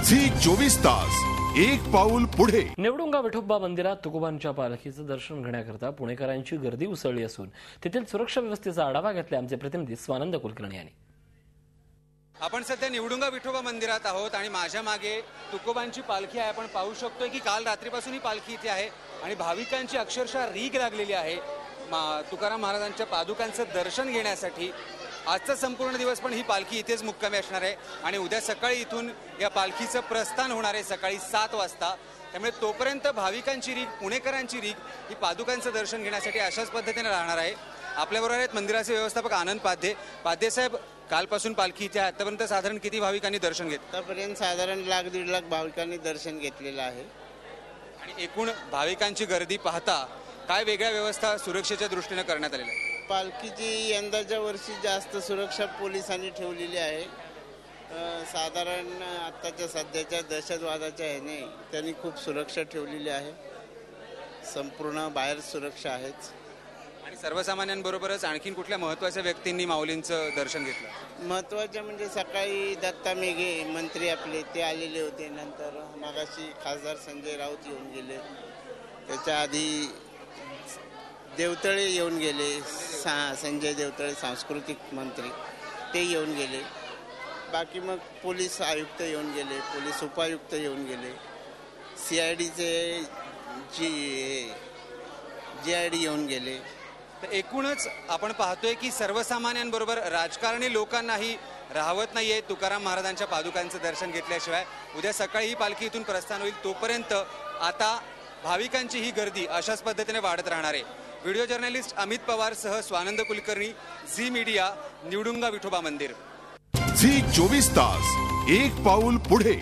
Zee 24 तास एक पाऊल पुढे। निवडुंगा विठोबा मंदिरात तुकोबांच्या पालखीचं दर्शन घेण्याकरता पुणेकरांची गर्दी उसळली असून तेथील सुरक्षा व्यवस्थेचा आढावा घेतला आमचे प्रतिनिधी स्वानंद कुलकर्णी यांनी। आपण सध्या निवडुंगा विठोबा मंदिरात आहोत आणि माझ्या मागे तुकोबांची पालखी आहे। आपण पाहू शकतो की काल रात्रीपासून ही पालखी इथे आहे आणि भाविकांची अक्षरशः रीग लागलेली आहे तुकाराम महाराजांच्या पादुकांचं दर्शन घेण्यासाठी। आजचा संपूर्ण दिवस पण ही पालखी इथेच मुक्कामी असणार आहे आणि उद्या सकाळी इथून या पालखीचं प्रस्थान होणार आहे सकाळी 7 वाजता। त्यामुळे तोपर्यंत भाविकांची रीग, पुणेकरांची रीग ही पादुकांचं दर्शन घेण्यासाठी अशाच पद्धतीने राहणार आहे। आपल्याबरोबर आहेत मंदिराचे व्यवस्थापक आनंद पाध्ये। पाध्ये साहेब, कालपासून पालखी इथे आहे, आतापर्यंत साधारण किती भाविकांनी दर्शन घेतलं? आतापर्यंत साधारण 1,00,000-1.5 लाख भाविकांनी दर्शन घेतलेलं आहे। आणि एकूण भाविकांची गर्दी पाहता काय वेगळ्या व्यवस्था सुरक्षेच्या दृष्टीने करण्यात आलेल्या आहे? पालखीची यंदाच्या वर्षी जास्त सुरक्षा पोलिसांनी ठेवलेली आहे। साधारण आत्ताच्या सध्याच्या दहशतवादाच्या ह्याने त्यांनी खूप सुरक्षा ठेवलेली आहे। संपूर्ण बाहेर सुरक्षा आहेच। आणि सर्वसामान्यांबरोबरच आणखीन कुठल्या महत्त्वाच्या व्यक्तींनी माऊलींचं दर्शन घेतलं? महत्त्वाचे म्हणजे सकाळी दत्ता मेघे मंत्री आपले ते आलेले होते। नंतर मागाशी खासदार संजय राऊत येऊन गेले। त्याच्या आधी देवतळे येऊन गेले, संजय देवतळे सांस्कृतिक मंत्री ते येऊन गेले। बाकी मग पोलीस आयुक्त येऊन गेले, पोलीस उपायुक्त येऊन गेले, CIDचे GID येऊन गेले। तर एकूणच आपण पाहतोय की सर्वसामान्यांबरोबर राजकारणी लोकांनाही राहवत नाहीये तुकाराम महाराजांच्या पादुकांचं दर्शन घेतल्याशिवाय। उद्या सकाळी ही पालखी इथून प्रस्थान होईल, तोपर्यंत आता भाविकांची ही गर्दी अशाच पद्धतीने वाढत राहणार आहे। व्हिडिओ जर्नलिस्ट अमित पवार सह स्वानंद कुलकर्णी, झी मीडिया, निवडुंगा विठोबा मंदिर। झी 24 तास एक पाऊल पुढे।